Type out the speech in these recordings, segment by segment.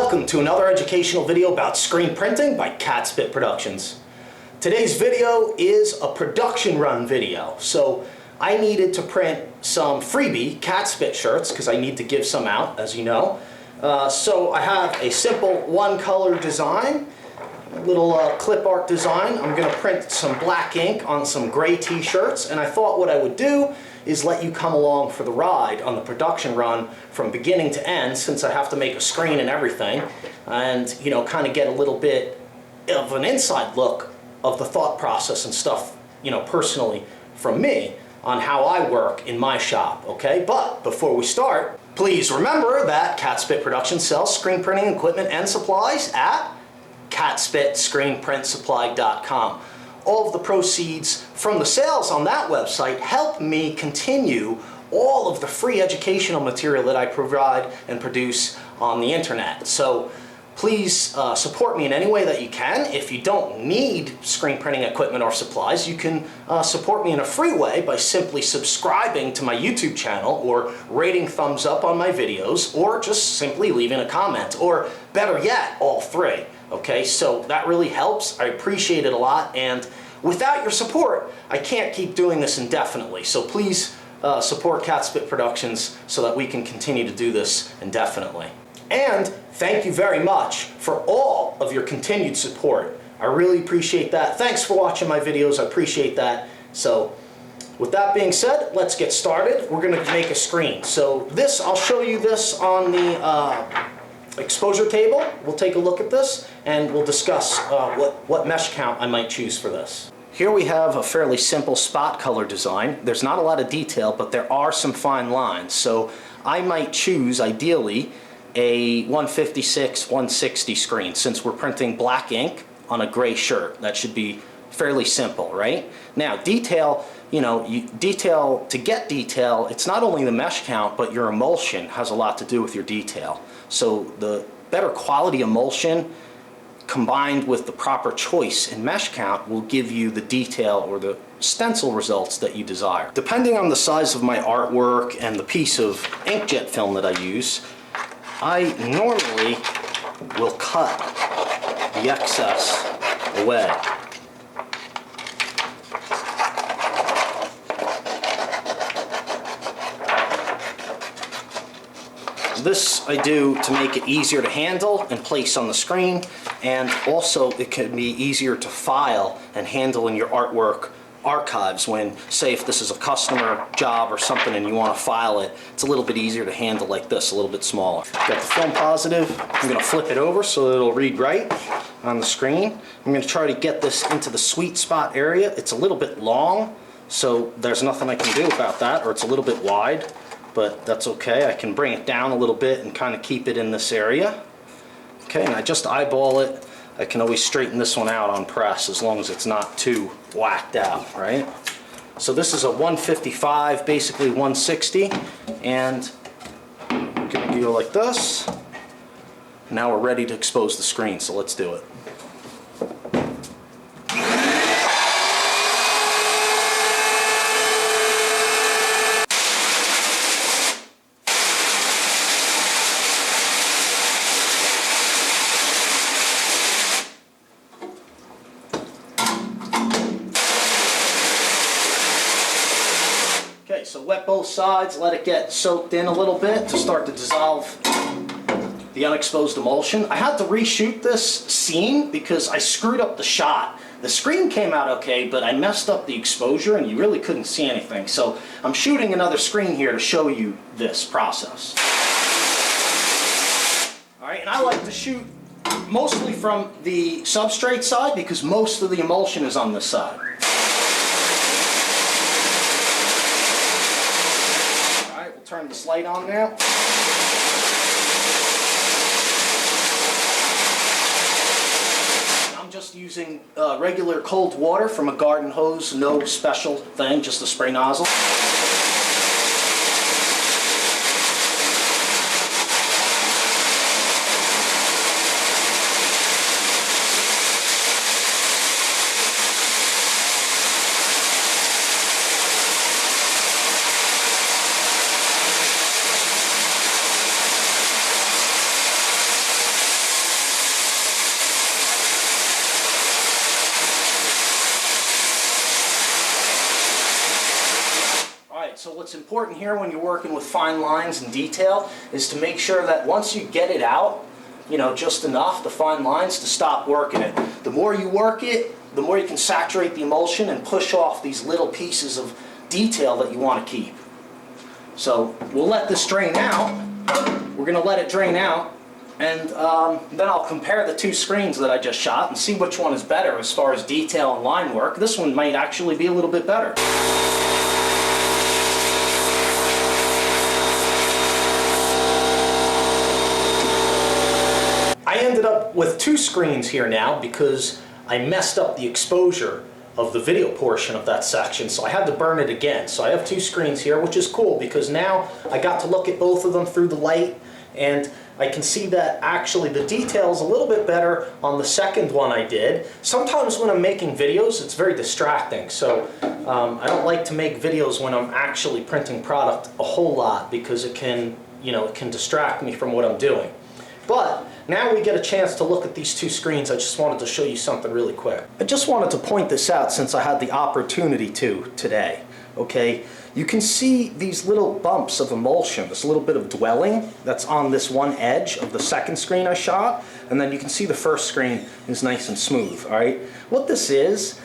Welcome to another educational video about screen printing by Catspit Productions. Today's video is a production run video. So I needed to print some freebie Catspit shirts because I need to give some out, as you know. So I have a simple one color design, a little clip art design. I'm going to print some black ink on some gray t-shirts, and I thought what I would do is let you come along for the ride on the production run from beginning to end, since I have to make a screen and everything, and kind of get a little bit of an inside look of the thought process and stuff, personally from me on how I work in my shop, okay? But before we start, please remember that Catspit Productions sells screen printing equipment and supplies at catspitscreenprintsupply.com. All of the proceeds from the sales on that website help me continue all of the free educational material that I provide and produce on the internet. So please support me in any way that you can. If you don't need screen printing equipment or supplies, you can support me in a free way by simply subscribing to my YouTube channel, or rating thumbs up on my videos, or just simply leaving a comment, or better yet, all three. Okay, so that really helps. I appreciate it a lot, and without your support, I can't keep doing this indefinitely. So please support Catspit Productions so that we can continue to do this indefinitely. And thank you very much for all of your continued support. I really appreciate that. Thanks for watching my videos. I appreciate that. So with that being said, let's get started. We're going to make a screen. So this, I'll show you this on the exposure table. We'll take a look at this and we'll discuss what mesh count I might choose for this. Here we have a fairly simple spot color design. There's not a lot of detail, but there are some fine lines. So I might choose, ideally, a 156, 160 screen, since we're printing black ink on a gray shirt. That should be fairly simple, right? Now, detail, to get detail, it's not only the mesh count, but your emulsion has a lot to do with your detail. So the better quality emulsion combined with the proper choice in mesh count will give you the detail or the stencil results that you desire. Depending on the size of my artwork and the piece of inkjet film that I use, I normally will cut the excess away. This I do to make it easier to handle and place on the screen, and also it can be easier to file and handle in your artwork archives when, say, if this is a customer job or something and you want to file it, it's a little bit easier to handle like this, a little bit smaller. Got the film positive. I'm going to flip it over so that it'll read right on the screen. I'm going to try to get this into the sweet spot area. It's a little bit long, so there's nothing I can do about that, or it's a little bit wide, but that's okay. I can bring it down a little bit and kind of keep it in this area. Okay, and I just eyeball it. I can always straighten this one out on press as long as it's not too whacked out, right? So this is a 155, basically 160, and I'm going to go like this. Now we're ready to expose the screen, so let's do it. Okay, so wet both sides, let it get soaked in a little bit to start to dissolve the unexposed emulsion. I had to reshoot this scene because I screwed up the shot. The screen came out okay, but I messed up the exposure and you really couldn't see anything. So I'm shooting another screen here to show you this process. Alright, and I like to shoot mostly from the substrate side because most of the emulsion is on this side. Turn this light on now. I'm just using regular cold water from a garden hose, no special thing, just a spray nozzle. what's important here when you're working with fine lines and detail is to make sure that once you get it out, you know, just enough, the fine lines, to stop working it. The more you work it, the more you can saturate the emulsion and push off these little pieces of detail that you want to keep. So we'll let this drain out. We're going to let it drain out, and then I'll compare the two screens that I just shot and see which one is better as far as detail and line work. This one might actually be a little bit better. I ended up with two screens here now because I messed up the exposure of the video portion of that section, so I had to burn it again. So I have two screens here, which is cool because now I got to look at both of them through the light, and I can see that actually the detail is a little bit better on the second one I did. Sometimes when I'm making videos, it's very distracting, so I don't like to make videos when I'm actually printing product a whole lot because it can, you know, it can distract me from what I'm doing. But now we get a chance to look at these two screens. I just wanted to show you something really quick. I just wanted to point this out since I had the opportunity to today. Okay, you can see these little bumps of emulsion, this little bit of dwelling that's on this one edge of the second screen I shot, and then you can see the first screen is nice and smooth. All right, what this is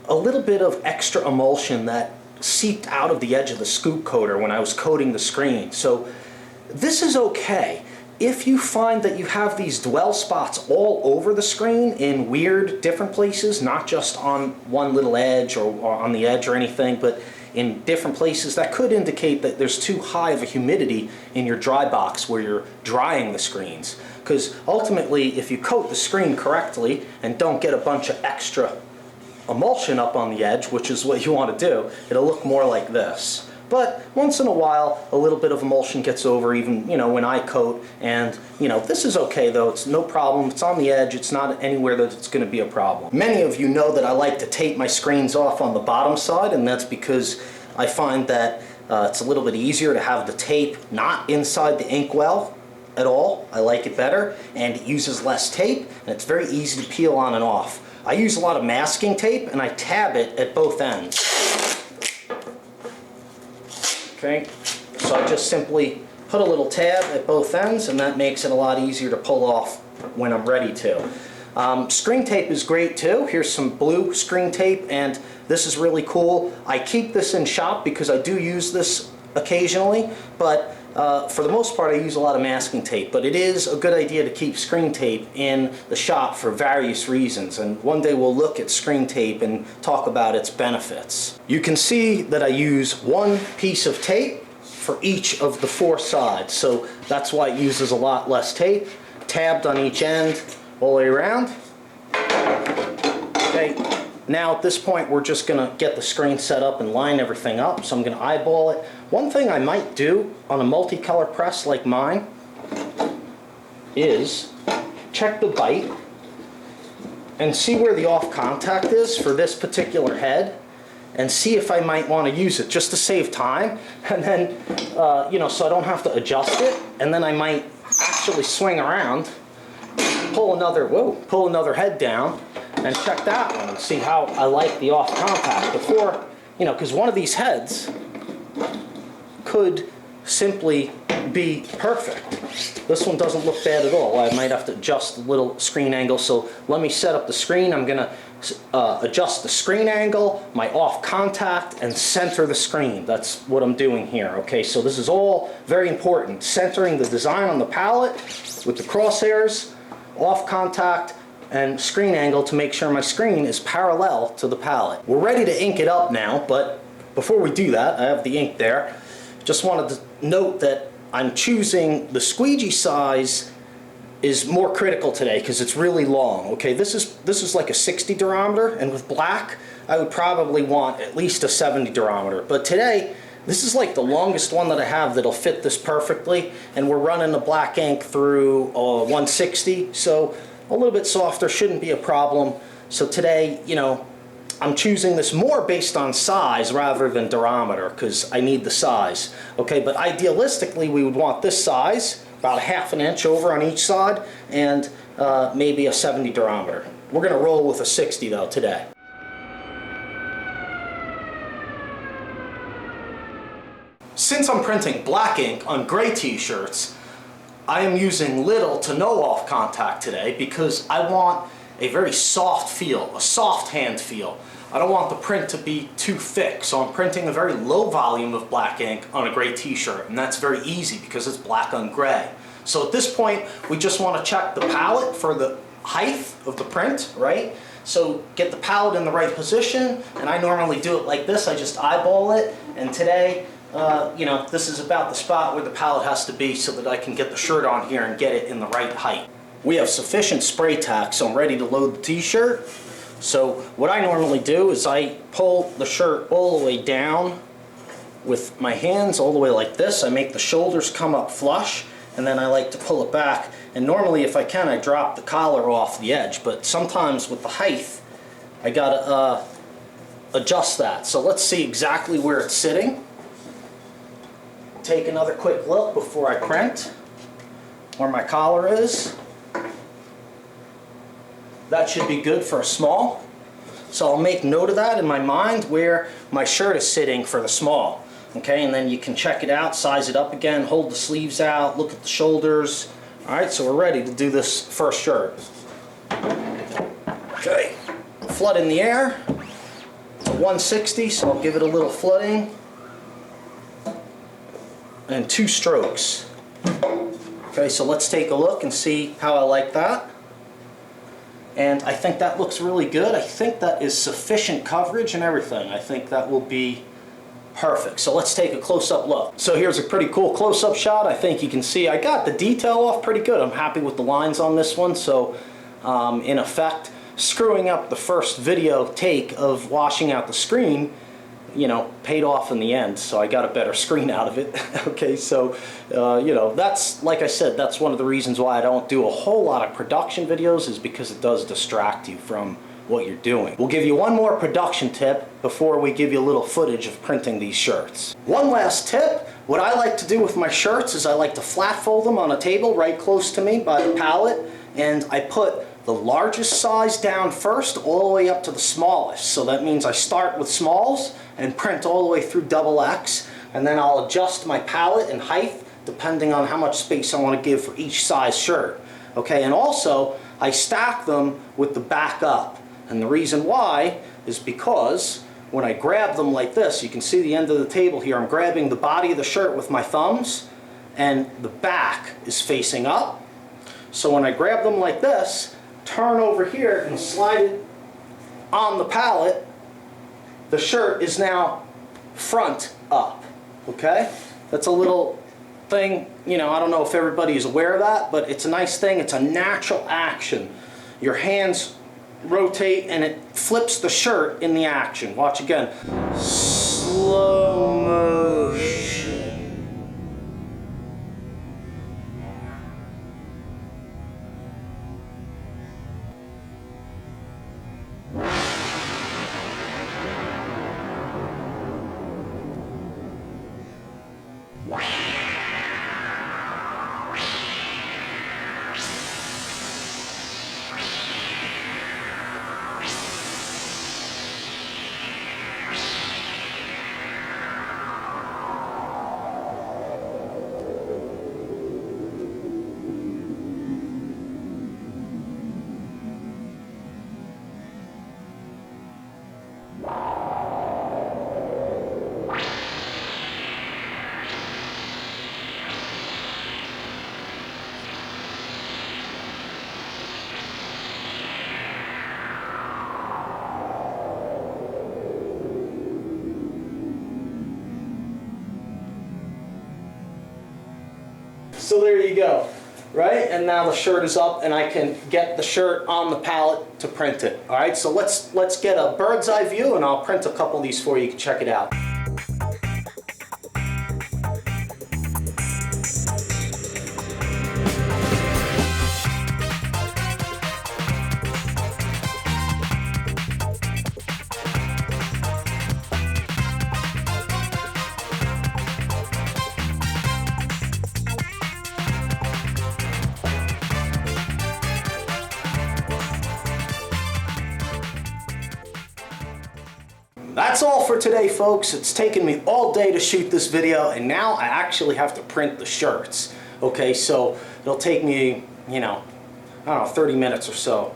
a little bit of extra emulsion that seeped out of the edge of the scoop coater when I was coating the screen. So this is okay. If you find that you have these dwell spots all over the screen in weird different places, not just on one little edge or on the edge or anything, but in different places, that could indicate that there's too high of a humidity in your dry box where you're drying the screens. Because ultimately, if you coat the screen correctly and don't get a bunch of extra emulsion up on the edge, which is what you want to do, it'll look more like this. But once in a while, a little bit of emulsion gets over, even, you know, when I coat, and, you know, this is okay though. It's no problem. It's on the edge. It's not anywhere that it's going to be a problem. Many of you know that I like to tape my screens off on the bottom side, and that's because I find that it's a little bit easier to have the tape not inside the inkwell at all. I like it better, and it uses less tape, and it's very easy to peel on and off. I use a lot of masking tape, and I tab it at both ends. Okay, so I just simply put a little tab at both ends, and that makes it a lot easier to pull off when I'm ready to. Screen tape is great too. Here's some blue screen tape, and this is really cool. I keep this in shop because I do use this occasionally, but for the most part I use a lot of masking tape. But it is a good idea to keep screen tape in the shop for various reasons, and one day we'll look at screen tape and talk about its benefits. You can see that I use one piece of tape for each of the four sides, so that's why it uses a lot less tape, tabbed on each end all the way around. Okay, now at this point we're just going to get the screen set up and line everything up, so I'm going to eyeball it. One thing I might do on a multicolor press like mine is check the bite and see where the off contact is for this particular head, and see if I might want to use it just to save time, and then you know, so I don't have to adjust it, and then I might actually swing around, pull another head down and check that one and see how I like the off contact before, you know, because one of these heads could simply be perfect. This one doesn't look bad at all. I might have to adjust the little screen angle, so let me set up the screen. I'm going to adjust the screen angle, my off contact, and center the screen. That's what I'm doing here. Okay, so this is all very important. Centering the design on the palette with the crosshairs, off contact, and screen angle to make sure my screen is parallel to the palette. We're ready to ink it up now, but before we do that, I have the ink there. Just wanted to note that I'm choosing the squeegee size is more critical today because it's really long. Okay, this is like a 60 durometer, and with black I would probably want at least a 70 durometer. But today this is like the longest one that I have that'll fit this perfectly, and we're running the black ink through 160, so a little bit softer shouldn't be a problem. So today, you know, I'm choosing this more based on size rather than durometer because I need the size. Okay, but idealistically we would want this size, about a ½ inch over on each side, and maybe a 70 durometer. We're going to roll with a 60 though today. Since I'm printing black ink on gray t-shirts, I am using little to no off contact today because I want a very soft feel, a soft hand feel. I don't want the print to be too thick, so I'm printing a very low volume of black ink on a gray t-shirt, and that's very easy because it's black on gray. So at this point, we just want to check the palette for the height of the print, right? So get the palette in the right position, and I normally do it like this. I just eyeball it, and today, you know, this is about the spot where the palette has to be so that I can get the shirt on here and get it in the right height. We have sufficient spray tack, so I'm ready to load the t-shirt. So what I normally do is I pull the shirt all the way down with my hands, all the way like this. I make the shoulders come up flush, and then I like to pull it back. And normally, if I can, I drop the collar off the edge, but sometimes with the height, I gotta adjust that. So let's see exactly where it's sitting. Take another quick look before I print where my collar is. That should be good for a small. So I'll make note of that in my mind where my shirt is sitting for the small. Okay, and then you can check it out, size it up again, hold the sleeves out, look at the shoulders. All right, so we're ready to do this first shirt. Okay, flood in the air. It's a 160, so I'll give it a little flooding. And 2 strokes. Okay, so let's take a look and see how I like that. And I think that looks really good. I think that is sufficient coverage and everything. I think that will be perfect. So let's take a close-up look. So here's a pretty cool close-up shot. I think you can see I got the detail off pretty good. I'm happy with the lines on this one. So in effect, screwing up the first video take of washing out the screen, you know, paid off in the end. So I got a better screen out of it. Okay, so you know, that's, like I said, that's one of the reasons why I don't do a whole lot of production videos, is because it does distract you from what you're doing. We'll give you one more production tip before we give you a little footage of printing these shirts. One last tip, what I like to do with my shirts is I like to flat fold them on a table right close to me by the palette, and I put the largest size down first all the way up to the smallest. So that means I start with smalls and print all the way through XX, and then I'll adjust my palette and height depending on how much space I want to give for each size shirt. Okay, and also I stack them with the back up. And the reason why is because when I grab them like this, you can see the end of the table here, I'm grabbing the body of the shirt with my thumbs, and the back is facing up. So when I grab them like this, turn over here and slide it on the palette, the shirt is now front up. Okay? That's a little thing, you know, I don't know if everybody is aware of that, but it's a nice thing. It's a natural action. Your hands rotate and it flips the shirt in the action. Watch again. Slow motion. So there you go, right? And now the shirt is up and I can get the shirt on the palette to print it. All right, so let's get a bird's eye view and I'll print a couple of these for you. You can check it out. That's all for today, folks. It's taken me all day to shoot this video, and now I actually have to print the shirts. Okay, so it'll take me, you know, I don't know, 30 minutes or so.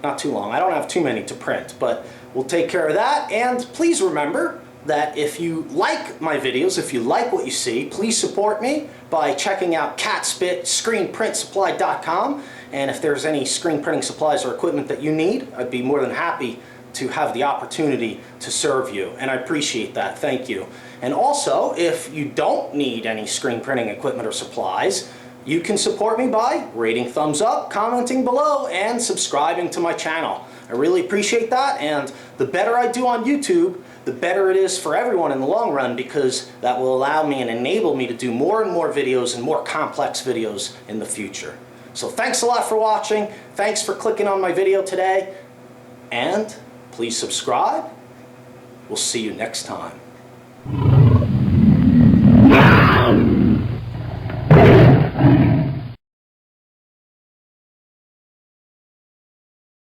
Not too long. I don't have too many to print, but we'll take care of that. And please remember that if you like my videos, if you like what you see, please support me by checking out Catspit, screenprintsupply.com. And if there's any screen printing supplies or equipment that you need, I'd be more than happy to have the opportunity to serve you, and I appreciate that. Thank you. And also, if you don't need any screen printing equipment or supplies, you can support me by rating thumbs up, commenting below, and subscribing to my channel. I really appreciate that, and the better I do on YouTube, the better it is for everyone in the long run, because that will allow me and enable me to do more and more videos and more complex videos in the future. So thanks a lot for watching. Thanks for clicking on my video today, and please subscribe. We'll see you next time.